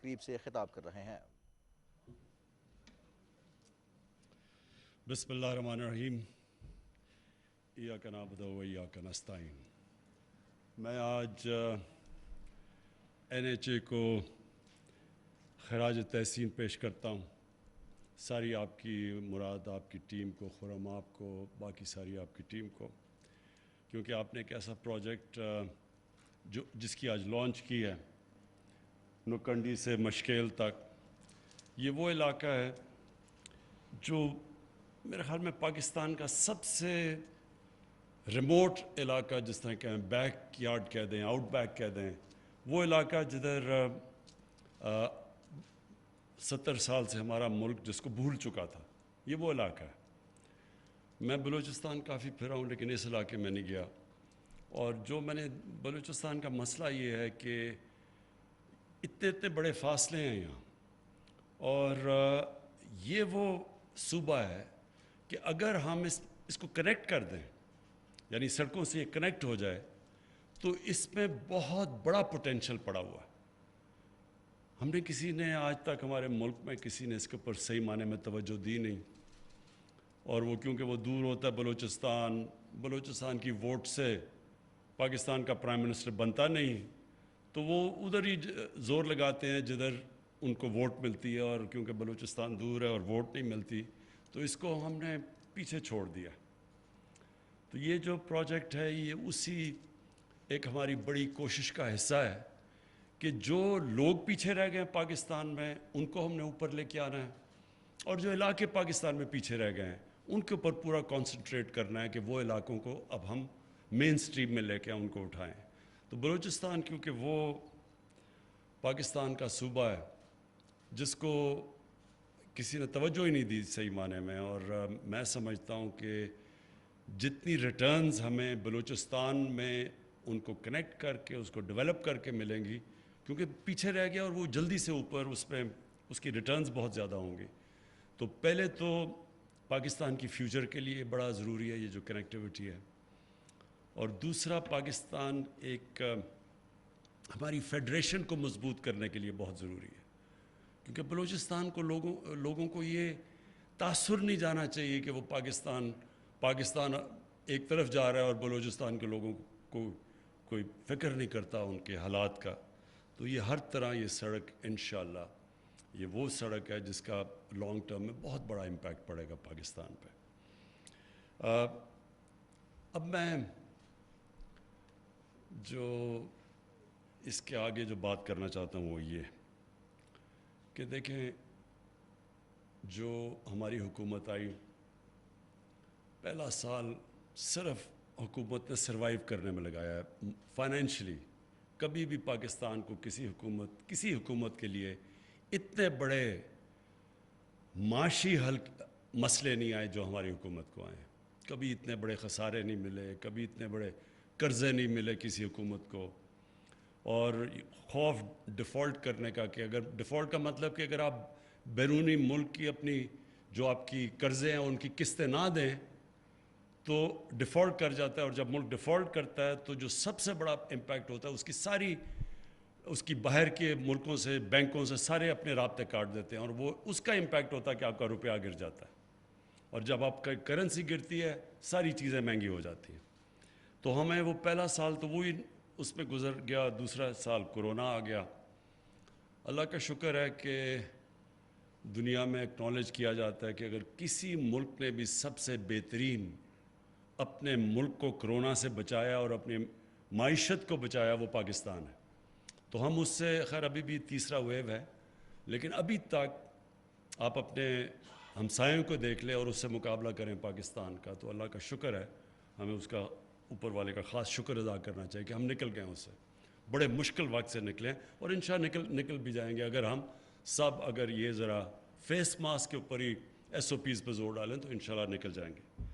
تقریب سے خطاب کر رہے ہیں۔ بسم اللہ الرحمن الرحیم، ایاک نعبد و ایاک نستعین۔ میں آج NHA کو خراج تحسین پیش کرتا ہوں، ساری آپ کی مراد، آپ کی ٹیم کو، خرم آپ کو، باقی ساری آپ کی ٹیم کو، کیونکہ آپ نے ایک ایسا پروجیکٹ جس کی آج لانچ کی ہے، نوکنڈی سے مشکیل تک، یہ وہ علاقہ ہے جو میرے خیال میں پاکستان کا سب سے ریموٹ علاقہ، جس طرح کہ بیک یارڈ کہہ دیں، آؤٹ بیک کہہ دیں، وہ علاقہ جدھر 70 سال سے ہمارا ملک جس کو بھول چکا تھا، یہ وہ علاقہ ہے۔ میں بلوچستان کافی پھرا ہوں لیکن اس علاقے میں نہیں گیا، اور جو میں نے بلوچستان کا مسئلہ یہ ہے کہ اتنے بڑے فاصلے ہیں یہاں، اور یہ وہ صوبہ ہے کہ اگر ہم اس کو کنیکٹ کر دیں، یعنی سڑکوں سے یہ کنیکٹ ہو جائے، تو اس میں بہت بڑا پوٹینشل پڑا ہوا ہے۔ ہم نے کسی نے آج تک ہمارے ملک میں کسی نے اس کے اوپر صحیح معنی میں توجہ دی نہیں، اور وہ کیونکہ وہ دور ہوتا ہے بلوچستان کی ووٹ سے پاکستان کا پرائم منسٹر بنتا نہیں، تو وہ ادھر ہی زور لگاتے ہیں جدھر ان کو ووٹ ملتی ہے، اور کیونکہ بلوچستان دور ہے اور ووٹ نہیں ملتی تو اس کو ہم نے پیچھے چھوڑ دیا۔ تو یہ جو پروجیکٹ ہے یہ اسی ایک ہماری بڑی کوشش کا حصہ ہے کہ جو لوگ پیچھے رہ گئے ہیں پاکستان میں ان کو ہم نے اوپر لے کے آنا ہے، اور جو علاقے پاکستان میں پیچھے رہ گئے ہیں ان کے اوپر پورا کانسنٹریٹ کرنا ہے کہ وہ علاقوں کو اب ہم مین سٹریم میں لے کے ان کو اٹھائیں۔ تو بلوچستان کیونکہ وہ پاکستان کا صوبہ ہے جس کو کسی نے توجہ ہی نہیں دی صحیح معنی میں، اور میں سمجھتا ہوں کہ جتنی ریٹرنز ہمیں بلوچستان میں ان کو کنیکٹ کر کے اس کو ڈیولپ کر کے ملیں گی، کیونکہ پیچھے رہ گیا اور وہ جلدی سے اوپر اس کی ریٹرنز بہت زیادہ ہوں گی۔ تو پہلے تو پاکستان کی فیوچر کے لیے بڑا ضروری ہے یہ جو کنیکٹیوٹی ہے، اور دوسرا پاکستان ایک ہماری فیڈریشن کو مضبوط کرنے کے لیے بہت ضروری ہے، کیونکہ بلوچستان کو لوگوں کو یہ تاثر نہیں جانا چاہیے کہ وہ پاکستان ایک طرف جا رہا ہے اور بلوچستان کے لوگوں کو کوئی فکر نہیں کرتا ان کے حالات کا۔ تو یہ ہر طرح یہ سڑک انشاءاللہ یہ وہ سڑک ہے جس کا لانگ ٹرم میں بہت بڑا امپیکٹ پڑے گا پاکستان پہ۔ اب میں جو اس کے آگے جو بات کرنا چاہتا ہوں وہ یہ کہ دیکھیں، جو ہماری حکومت آئی پہلا سال صرف حکومت نے سروائیو کرنے میں لگایا ہے فائنینشلی۔ کبھی بھی پاکستان کو کسی حکومت کے لیے اتنے بڑے معاشی مسئلے نہیں آئے جو ہماری حکومت کو آئے، کبھی اتنے بڑے خسارے نہیں ملے، کبھی اتنے بڑے قرضے نہیں ملے کسی حکومت کو، اور خوف ڈیفالٹ کرنے کا کہ اگر ڈیفالٹ کا مطلب کہ اگر آپ بیرونی ملک کی اپنی جو آپ کی قرضے ہیں ان کی قسطیں نہ دیں تو ڈیفالٹ کر جاتا ہے، اور جب ملک ڈیفالٹ کرتا ہے تو جو سب سے بڑا امپیکٹ ہوتا ہے اس کی باہر کے ملکوں سے بینکوں سے سارے اپنے رابطے کاٹ دیتے ہیں، اور وہ اس کا امپیکٹ ہوتا ہے کہ آپ کا روپیہ گر جاتا ہے، اور جب آپ کا کرنسی گرتی ہے ساری چیزیں مہنگی ہو جاتی ہیں۔ تو ہمیں وہ پہلا سال تو وہی اس میں گزر گیا، دوسرا سال کورونا آ گیا۔ اللہ کا شکر ہے کہ دنیا میں ایکنالج کیا جاتا ہے کہ اگر کسی ملک نے بھی سب سے بہترین اپنے ملک کو کرونا سے بچایا اور اپنی معیشت کو بچایا وہ پاکستان ہے۔ تو ہم اس سے خیر ابھی بھی تیسرا ویو ہے، لیکن ابھی تک آپ اپنے ہمسایوں کو دیکھ لیں اور اس سے مقابلہ کریں پاکستان کا، تو اللہ کا شکر ہے، ہمیں اس کا اوپر والے کا خاص شکر ادا کرنا چاہیے کہ ہم نکل گئے اس سے، بڑے مشکل وقت سے نکلیں، اور انشاءاللہ نکل بھی جائیں گے اگر ہم سب اگر یہ ذرا فیس ماسک کے اوپر ہی SOPs پہ زور ڈالیں تو انشاءاللہ نکل جائیں گے۔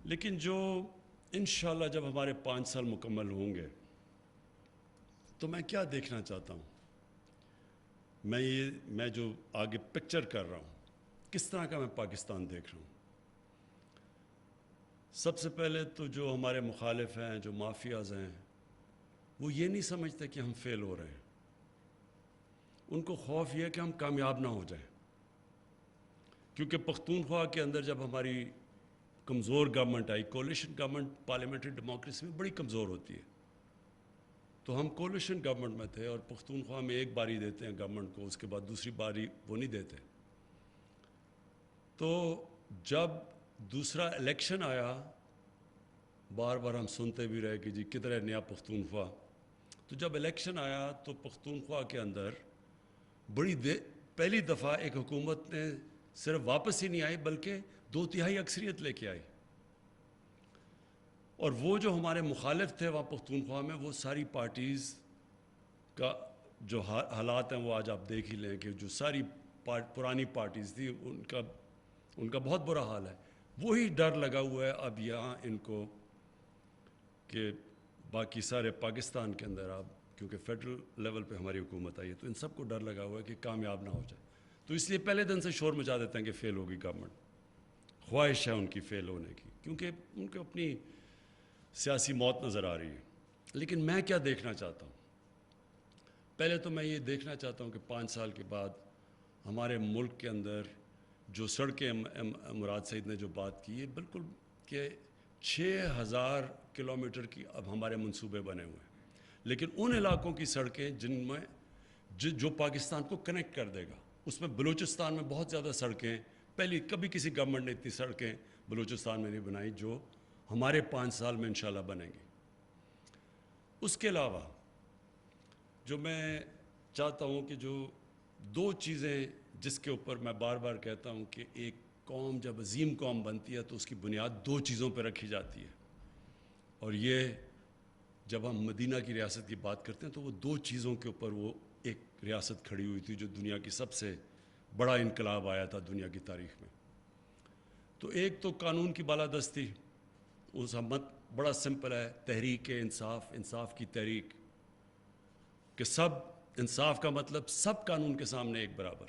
لیکن جو انشاءاللہ جب ہمارے 5 سال مکمل ہوں گے تو میں کیا دیکھنا چاہتا ہوں، میں جو آگے پکچر کر رہا ہوں کس طرح کا میں پاکستان دیکھ رہا ہوں۔ سب سے پہلے تو جو ہمارے مخالف ہیں، جو مافیاز ہیں، وہ یہ نہیں سمجھتے کہ ہم فیل ہو رہے ہیں، ان کو خوف یہ ہے کہ ہم کامیاب نہ ہو جائیں، کیونکہ پختونخوا کے اندر جب ہماری کمزور گورنمنٹ آئی، کولیشن گورنمنٹ پارلیمنٹری ڈیموکریسی میں بڑی کمزور ہوتی ہے، تو ہم کولیشن گورنمنٹ میں تھے اور پختونخوا میں ایک باری دیتے ہیں گورنمنٹ کو، اس کے بعد دوسری باری وہ نہیں دیتے. تو جب دوسرا الیکشن آیا، بار بار ہم سنتے بھی رہے کہ جی کدھر ہے نیا پختونخوا. تو جب الیکشن آیا تو پختونخوا کے اندر پہلی دفعہ ایک حکومت نے صرف واپس ہی نہیں آئی بلکہ 2/3 اکثریت لے کے آئی. اور وہ جو ہمارے مخالف تھے وہاں پختونخوا میں، وہ ساری پارٹیز کا جو حالات ہیں وہ آج آپ دیکھ ہی لیں کہ جو ساری پرانی پارٹیز تھی ان کا بہت برا حال ہے. وہی ڈر لگا ہوا ہے اب یہاں ان کو کہ باقی سارے پاکستان کے اندر اب کیونکہ فیڈرل لیول پہ ہماری حکومت آئی ہے تو ان سب کو ڈر لگا ہوا ہے کہ کامیاب نہ ہو جائے. تو اس لیے پہلے دن سے شور مچا دیتے ہیں کہ فیل ہوگی گورنمنٹ، خواہش ہے ان کی فیل ہونے کی، کیونکہ ان کو اپنی سیاسی موت نظر آ رہی ہے. لیکن میں کیا دیکھنا چاہتا ہوں؟ پہلے تو میں یہ دیکھنا چاہتا ہوں کہ 5 سال کے بعد ہمارے ملک کے اندر جو سڑکیں مراد سعید نے جو بات کی ہے بالکل کہ 6000 کلومیٹر کی اب ہمارے منصوبے بنے ہوئے ہیں، لیکن ان علاقوں کی سڑکیں جن میں جو پاکستان کو کنیکٹ کر دے گا، اس میں بلوچستان میں بہت زیادہ سڑکیں کبھی کسی گورنمنٹ نے اتنی سڑکیں بلوچستان میں نہیں بنائی جو ہمارے 5 سال میں انشاءاللہ بنیں گی. اس کے علاوہ جو میں چاہتا ہوں کہ جو 2 چیزیں جس کے اوپر میں بار بار کہتا ہوں کہ ایک قوم جب عظیم قوم بنتی ہے تو اس کی بنیاد 2 چیزوں پہ رکھی جاتی ہے، اور یہ جب ہم مدینہ کی ریاست کی بات کرتے ہیں تو وہ 2 چیزوں کے اوپر وہ ایک ریاست کھڑی ہوئی تھی جو دنیا کی سب سے بڑا انقلاب آیا تھا دنیا کی تاریخ میں. تو ایک تو قانون کی بالادستی، اس ہمت بڑا سمپل ہے، تحریک انصاف کی تحریک، کہ سب انصاف کا مطلب سب قانون کے سامنے ایک برابر.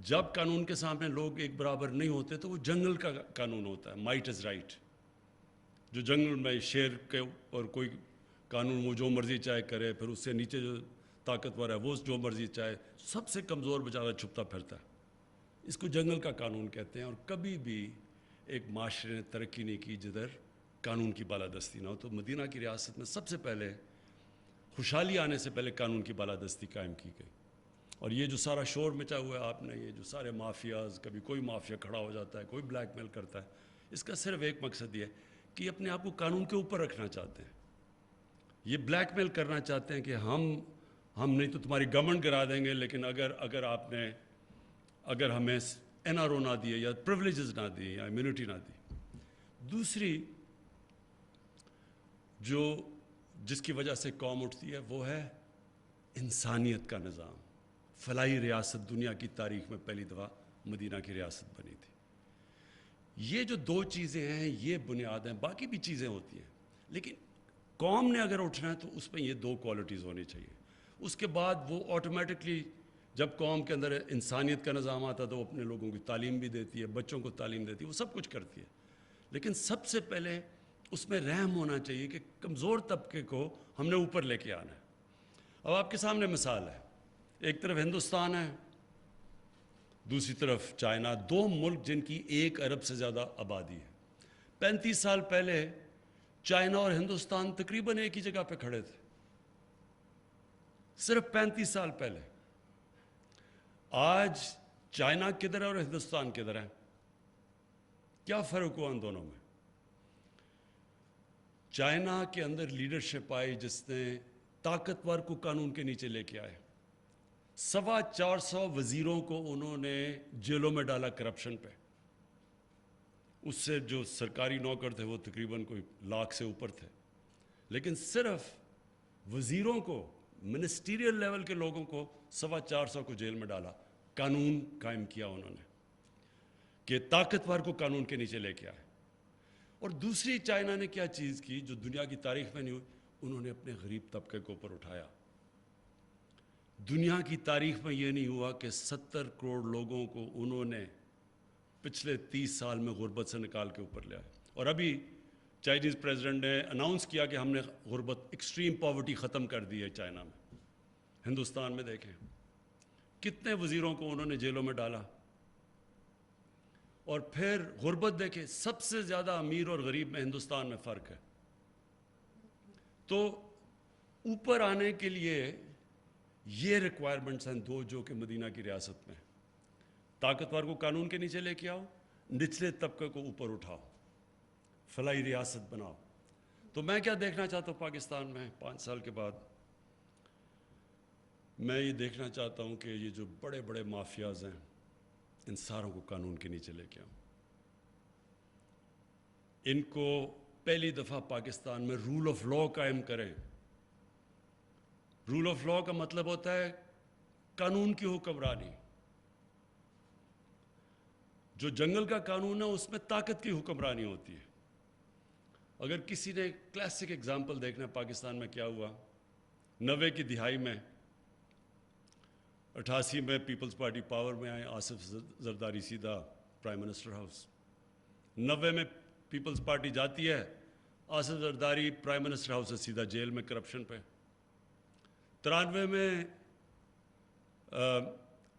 جب قانون کے سامنے لوگ ایک برابر نہیں ہوتے تو وہ جنگل کا قانون ہوتا ہے، مائٹ از رائٹ. جو جنگل میں شیر کے اور کوئی قانون وہ جو مرضی چاہے کرے، پھر اس سے نیچے جو طاقتور ہے وہ جو مرضی چاہے، سب سے کمزور بیچارہ چھپتا پھرتا ہے. اس کو جنگل کا قانون کہتے ہیں. اور کبھی بھی ایک معاشرے نے ترقی نہیں کی جدھر قانون کی بالادستی نہ ہو. تو مدینہ کی ریاست میں سب سے پہلے خوشحالی آنے سے پہلے قانون کی بالادستی قائم کی گئی. اور یہ جو سارا شور مچا ہوا ہے آپ نے، یہ جو سارے مافیاز، کبھی کوئی مافیا کھڑا ہو جاتا ہے، کوئی بلیک میل کرتا ہے، اس کا صرف ایک مقصد یہ ہے کہ یہ اپنے آپ کو قانون کے اوپر رکھنا چاہتے ہیں. یہ بلیک میل کرنا چاہتے ہیں کہ ہم نہیں تو تمہاری گورنمنٹ گرا دیں گے، لیکن اگر ہمیں این آر او نہ دیے یا پریولیجز نہ دیے یا امیونٹی نہ دی. دوسری جس کی وجہ سے قوم اٹھتی ہے وہ ہے انسانیت کا نظام. فلاحی ریاست دنیا کی تاریخ میں پہلی دفعہ مدینہ کی ریاست بنی تھی. یہ جو 2 چیزیں ہیں یہ بنیاد ہیں، باقی بھی چیزیں ہوتی ہیں، لیکن قوم نے اگر اٹھنا ہے تو اس میں یہ 2 کوالٹیز ہونی چاہیے. اس کے بعد وہ آٹومیٹکلی جب قوم کے اندر انسانیت کا نظام آتا ہے تو وہ اپنے لوگوں کی تعلیم بھی دیتی ہے، بچوں کو تعلیم دیتی ہے، وہ سب کچھ کرتی ہے. لیکن سب سے پہلے اس میں رحم ہونا چاہیے کہ کمزور طبقے کو ہم نے اوپر لے کے آنا ہے. اب آپ کے سامنے مثال ہے، ایک طرف ہندوستان ہے، دوسری طرف چائنا، 2 ملک جن کی 1 ارب سے زیادہ آبادی ہے. 35 سال پہلے چائنا اور ہندوستان تقریباً ایک ہی جگہ پہ کھڑے تھے، صرف 35 سال پہلے. آج چائنا کدھر ہے اور ہندوستان کدھر ہے؟ کیا فرق ہوا ان دونوں میں؟ چائنا کے اندر لیڈرشپ آئی جس نے طاقتور کو قانون کے نیچے لے کے آئے. 450 وزیروں کو انہوں نے جیلوں میں ڈالا کرپشن پہ. اس سے جو سرکاری نوکر تھے وہ تقریباً کوئی 1,00,000 سے اوپر تھے، لیکن صرف وزیروں کو، منسٹیریل لیول کے لوگوں کو 450 کو جیل میں ڈالا. قانون قائم کیا انہوں نے کہ طاقتور کو قانون کے نیچے لے کے آئے. اور دوسری چائنا نے کیا چیز کی جو دنیا کی تاریخ میں نہیں ہوئی، انہوں نے اپنے غریب طبقے کو اوپر اٹھایا. دنیا کی تاریخ میں یہ نہیں ہوا کہ 70 کروڑ لوگوں کو انہوں نے پچھلے 30 سال میں غربت سے نکال کے اوپر لے آئے. اور ابھی چائنیز پریزیڈنٹ نے اناؤنس کیا کہ ہم نے غربت، ایکسٹریم پاورٹی ختم کر دی ہے چائنا میں. ہندوستان میں دیکھیں کتنے وزیروں کو انہوں نے جیلوں میں ڈالا. اور پھر غربت دیکھیں, سب سے زیادہ امیر اور غریب میں ہندوستان میں فرق ہے. تو اوپر آنے کے لیے یہ ریکوائرمنٹس ہیں دو جو کہ مدینہ کی ریاست میں. طاقتور کو قانون کے نیچے لے کے آؤ, نچلے طبقے کو اوپر اٹھاؤ, فلاحی ریاست بناؤ. تو میں کیا دیکھنا چاہتا ہوں پاکستان میں 5 سال کے بعد؟ میں یہ دیکھنا چاہتا ہوں کہ یہ جو بڑے بڑے مافیاز ہیں ان ساروں کو قانون کے نیچے لے کے آؤں. ان کو پہلی دفعہ پاکستان میں رول آف لا قائم کریں. رول آف لا کا مطلب ہوتا ہے قانون کی حکمرانی. جو جنگل کا قانون ہے اس میں طاقت کی حکمرانی ہوتی ہے. اگر کسی نے کلاسک اگزامپل دیکھنا پاکستان میں کیا ہوا 90 کی دہائی میں, 88 میں پیپلز پارٹی پاور میں آئے, آصف زرداری سیدھا پرائم منسٹر ہاؤس. 90 میں پیپلز پارٹی جاتی ہے, Asif Zardari prime minister house سے سیدھا جیل میں کرپشن پہ. 93 میں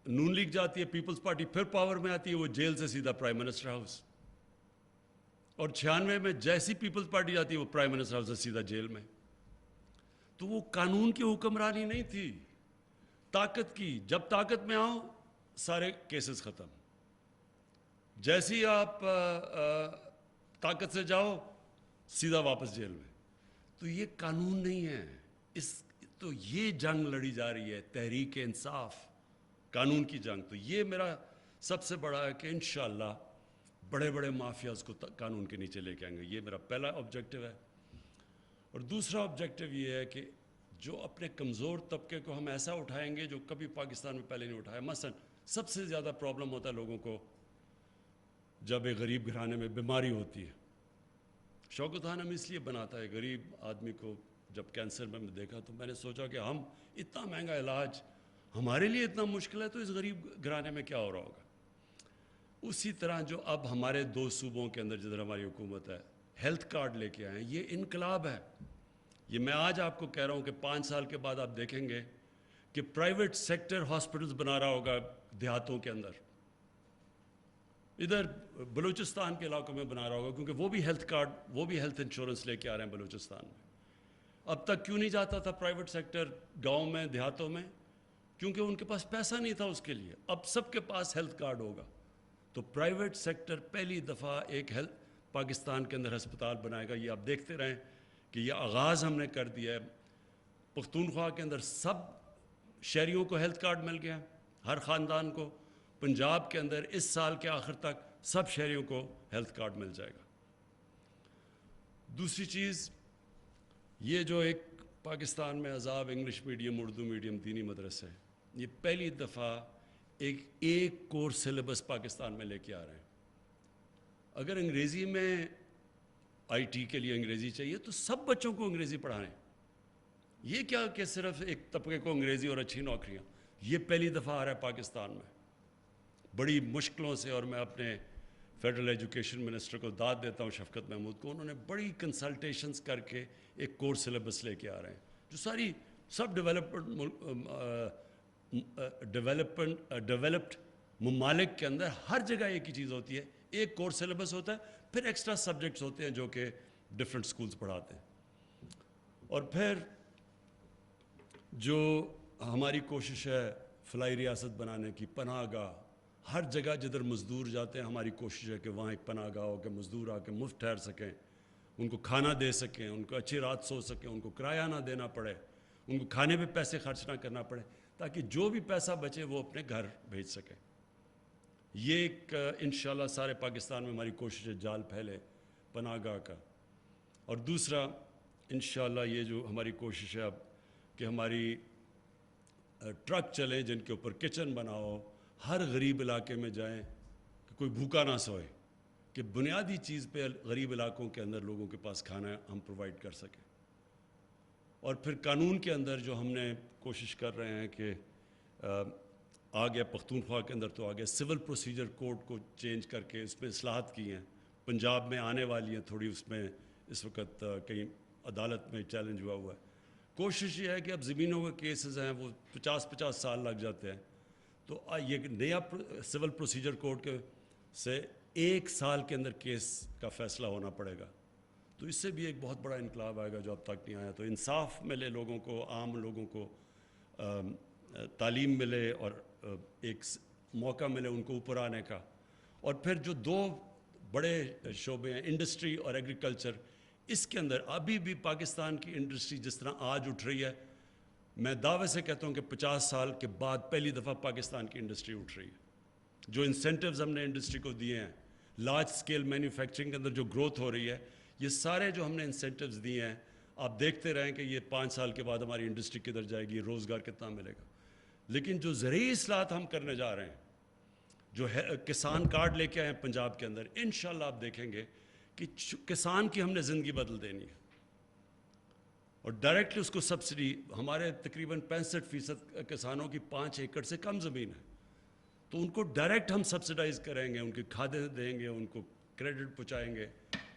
نون لیگ جاتی ہے, پیپلز پارٹی پھر پاور میں آتی ہے, وہ جیل سے سیدھا پرائم منسٹر ہاؤس. اور 96 میں جیسی پیپلز پارٹی جاتی ہے وہ پرائم منسٹر ہاؤس سے سیدھا جیل میں. تو وہ قانون کی حکمرانی نہیں تھی, طاقت کی. جب طاقت میں آؤ سارے کیسز ختم. جیسے ہی آپ طاقت سے جاؤ سیدھا واپس جیل میں. تو یہ قانون نہیں ہے. تو یہ جنگ لڑی جا رہی ہے, تحریک انصاف, قانون کی جنگ. تو یہ میرا سب سے بڑا ہے کہ انشاءاللہ بڑے بڑے مافیاز کو قانون کے نیچے لے کے آئیں گے. یہ میرا پہلا آبجیکٹو ہے. اور دوسرا آبجیکٹو یہ ہے کہ جو اپنے کمزور طبقے کو ہم ایسا اٹھائیں گے جو کبھی پاکستان میں پہلے نہیں اٹھایا. مثلا سب سے زیادہ پرابلم ہوتا ہے لوگوں کو جب ایک غریب گھرانے میں بیماری ہوتی ہے. شوکت خان ہم اس لیے بناتا ہے غریب آدمی کو. جب کینسر میں دیکھا تو میں نے سوچا کہ ہم اتنا مہنگا علاج ہمارے لیے اتنا مشکل ہے, تو اس غریب گھرانے میں کیا ہو رہا ہوگا. اسی طرح جو اب ہمارے 2 صوبوں کے اندر جدھر ہماری حکومت ہے ہیلتھ کارڈ لے کے آئے ہیں, یہ انقلاب ہے. یہ میں آج آپ کو کہہ رہا ہوں کہ 5 سال کے بعد آپ دیکھیں گے کہ پرائیویٹ سیکٹر ہاسپٹلز بنا رہا ہوگا دیہاتوں کے اندر. ادھر بلوچستان کے علاقوں میں بنا رہا ہوگا, کیونکہ وہ بھی ہیلتھ کارڈ, وہ بھی ہیلتھ انشورنس لے کے آ رہے ہیں بلوچستان میں. اب تک کیوں نہیں جاتا تھا پرائیویٹ سیکٹر گاؤں میں, دیہاتوں میں؟ کیونکہ ان کے پاس پیسہ نہیں تھا اس کے لیے. اب سب کے پاس ہیلتھ کارڈ ہوگا. تو پرائیویٹ سیکٹر پہلی دفعہ ایک پاکستان کے اندر ہسپتال بنائے گا. یہ آپ دیکھتے رہیں کہ یہ آغاز ہم نے کر دیا ہے. پختونخوا کے اندر سب شہریوں کو ہیلتھ کارڈ مل گیا, ہر خاندان کو. پنجاب کے اندر اس سال کے آخر تک سب شہریوں کو ہیلتھ کارڈ مل جائے گا. دوسری چیز یہ جو ایک پاکستان میں عذاب انگلش میڈیم, اردو میڈیم, دینی مدرسے, یہ پہلی دفعہ ایک کورس سلیبس پاکستان میں لے کے آ رہے ہیں. اگر انگریزی میں آئی ٹی کے لیے انگریزی چاہیے تو سب بچوں کو انگریزی پڑھائیں. یہ کیا کہ صرف ایک طبقے کو انگریزی اور اچھی نوکریاں. یہ پہلی دفعہ آ رہا ہے پاکستان میں بڑی مشکلوں سے. اور میں اپنے فیڈرل ایجوکیشن منسٹر کو داد دیتا ہوں, شفقت محمود کو. انہوں نے بڑی کنسلٹیشنز کر کے ایک کورس سلیبس لے کے آ رہے ہیں جو سب ڈیولپڈ ممالک کے اندر ہر جگہ ایک ہی چیز ہوتی ہے. ایک کورس سلیبس ہوتا ہے, پھر ایکسٹرا سبجیکٹس ہوتے ہیں جو کہ ڈفرینٹ سکولز پڑھاتے ہیں. اور پھر جو ہماری کوشش ہے فلاحی ریاست بنانے کی, پناہ گاہ, ہر جگہ جدھر مزدور جاتے ہیں ہماری کوشش ہے کہ وہاں ایک پناہ گاہ ہو کہ مزدور آ کے مفت ٹھہر سکیں, ان کو کھانا دے سکیں, ان کو اچھی رات سو سکیں, ان کو کرایہ نہ دینا پڑے, ان کو کھانے پہ پیسے خرچ نہ کرنا پڑے, تاکہ جو بھی پیسہ بچے وہ اپنے گھر بھیج سکیں. یہ ایک انشاءاللہ سارے پاکستان میں ہماری کوشش ہے جال پھیلے پناہ گاہ کا. اور دوسرا انشاءاللہ یہ جو ہماری کوشش ہے اب کہ ہماری ٹرک چلیں جن کے اوپر کچن بناؤ, ہر غریب علاقے میں جائیں کہ کوئی بھوکا نہ سوئے, کہ بنیادی چیز پہ غریب علاقوں کے اندر لوگوں کے پاس کھانا ہم پرووائڈ کر سکیں. اور پھر قانون کے اندر جو ہم نے کوشش کر رہے ہیں کہ آ گیا پختونخوا کے اندر تو آ گیا سول پروسیجر کوڈ کو چینج کر کے اس میں اصلاحات کی ہیں. پنجاب میں آنے والی ہیں تھوڑی, اس میں اس وقت کہیں عدالت میں چیلنج ہوا ہے. کوشش یہ ہے کہ اب زمینوں کے کیسز ہیں وہ 50 سال لگ جاتے ہیں, تو یہ نیا سول پروسیجر کوڈ کے سے 1 سال کے اندر کیس کا فیصلہ ہونا پڑے گا. تو اس سے بھی ایک بہت بڑا انقلاب آئے گا جو اب تک نہیں آیا. تو انصاف ملے لوگوں کو, عام لوگوں کو تعلیم ملے اور ایک موقع ملے ان کو اوپر آنے کا. اور پھر جو 2 بڑے شعبے ہیں انڈسٹری اور ایگریکلچر, اس کے اندر ابھی بھی پاکستان کی انڈسٹری جس طرح آج اٹھ رہی ہے, میں دعوے سے کہتا ہوں کہ 50 سال کے بعد پہلی دفعہ پاکستان کی انڈسٹری اٹھ رہی ہے. جو انسینٹیوز ہم نے انڈسٹری کو دیے ہیں, لارج سکیل مینوفیکچرنگ کے اندر جو گروتھ ہو رہی ہے, یہ سارے جو ہم نے انسینٹیوز دیے ہیں, آپ دیکھتے رہیں کہ یہ 5 سال کے بعد ہماری انڈسٹری کدھر جائے گی, روزگار کتنا ملے گا. لیکن جو زرعی اصلاحات ہم کرنے جا رہے ہیں, جو کسان کارڈ لے کے آئے ہیں پنجاب کے اندر, انشاءاللہ آپ دیکھیں گے کہ کسان کی ہم نے زندگی بدل دینی ہے. اور ڈائریکٹلی اس کو سبسڈی, ہمارے تقریباً 65% کسانوں کی 5 ایکڑ سے کم زمین ہے, تو ان کو ڈائریکٹ ہم سبسڈائز کریں گے, ان کی کھادیں دیں گے, ان کو کریڈٹ پہنچائیں گے,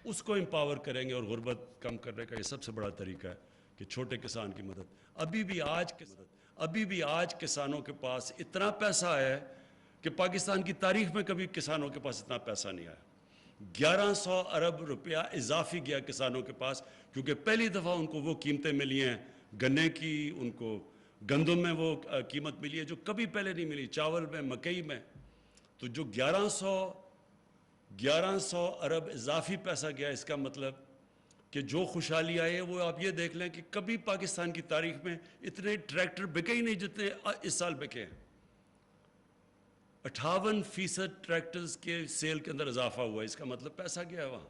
اس کو امپاور کریں گے. اور غربت کم کرنے کا یہ سب سے بڑا طریقہ ہے کہ چھوٹے کسان کی مدد. ابھی بھی آج کسانوں کے پاس اتنا پیسہ ہے کہ پاکستان کی تاریخ میں کبھی کسانوں کے پاس اتنا پیسہ نہیں آیا. 1100 ارب روپیہ اضافی گیا کسانوں کے پاس, کیونکہ پہلی دفعہ ان کو وہ قیمتیں ملی ہیں گنے کی, ان کو گندم میں وہ قیمت ملی ہے جو کبھی پہلے نہیں ملی, چاول میں, مکئی میں. تو جو 1100 ارب اضافی پیسہ گیا, اس کا مطلب کہ جو خوشحالی آئی ہے وہ آپ یہ دیکھ لیں کہ کبھی پاکستان کی تاریخ میں اتنے ٹریکٹر بکے ہی نہیں جتنے اس سال بکے ہیں. 58% ٹریکٹرز کے سیل کے اندر اضافہ ہوا ہے, اس کا مطلب پیسہ گیا ہے وہاں.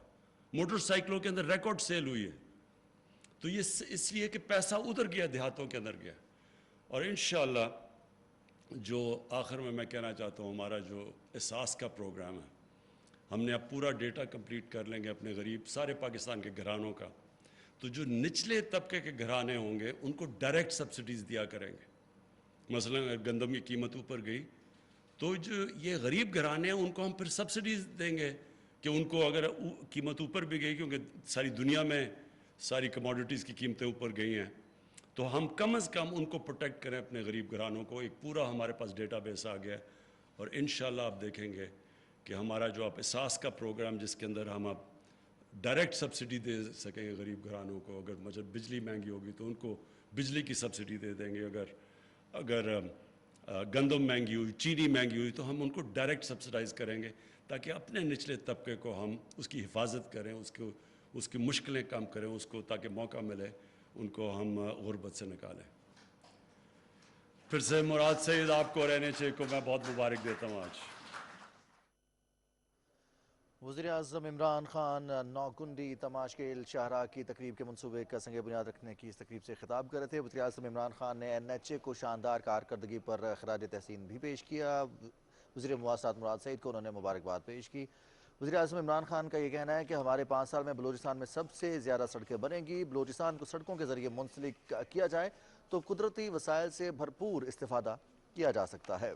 موٹر سائیکلوں کے اندر ریکارڈ سیل ہوئی ہے. تو یہ اس لیے کہ پیسہ ادھر گیا, دیہاتوں کے اندر گیا. اور انشاءاللہ جو آخر میں کہنا چاہتا ہوں, ہمارا جو احساس کا پروگرام ہے, ہم نے اب پورا ڈیٹا کمپلیٹ کر لیں گے اپنے غریب سارے پاکستان کے گھرانوں کا. تو جو نچلے طبقے کے گھرانے ہوں گے ان کو ڈائریکٹ سبسڈیز دیا کریں گے. مثلا اگر گندم کی قیمت اوپر گئی تو جو یہ غریب گھرانے ہیں ان کو ہم پھر سبسڈیز دیں گے کہ ان کو اگر قیمت اوپر بھی گئی, کیونکہ ساری دنیا میں ساری کموڈیٹیز کی قیمتیں اوپر گئی ہیں, تو ہم کم از کم ان کو پروٹیکٹ کریں اپنے غریب گھرانوں کو. ایک پورا ہمارے پاس ڈیٹا بیس آ گیا ہے. اور انشاءاللہ آپ دیکھیں گے کہ ہمارا جو آپ احساس کا پروگرام, جس کے اندر ہم اب ڈائریکٹ سبسڈی دے سکیں گے غریب گھرانوں کو. اگر مطلب بجلی مہنگی ہوگی تو ان کو بجلی کی سبسڈی دے دیں گے, اگر گندم مہنگی ہوئی, چینی مہنگی ہوئی, تو ہم ان کو ڈائریکٹ سبسڈائز کریں گے تاکہ اپنے نچلے طبقے کو ہم اس کی حفاظت کریں, اس کی مشکلیں کم کریں, اس کو تاکہ موقع ملے ان کو ہم غربت سے نکالیں. پھر سے مراد سعید آپ کو رہنے چاہیے کو میں بہت مبارک دیتا ہوں. آج وزیراعظم عمران خان نوکنڈی تماشکیل شاہراہ کی تقریب کے منصوبے کا سنگ بنیاد رکھنے کی اس تقریب سے خطاب کر رہے تھے. وزیراعظم عمران خان نے NHA کو شاندار کارکردگی پر خراج تحسین بھی پیش کیا. وزیر مواصلات مراد سعید کو انہوں نے مبارکباد پیش کی. وزیراعظم عمران خان کا یہ کہنا ہے کہ ہمارے 5 سال میں بلوچستان میں سب سے زیادہ سڑکیں بنیں گی. بلوچستان کو سڑکوں کے ذریعے منسلک کیا جائے تو قدرتی وسائل سے بھرپور استفادہ کیا جا سکتا ہے.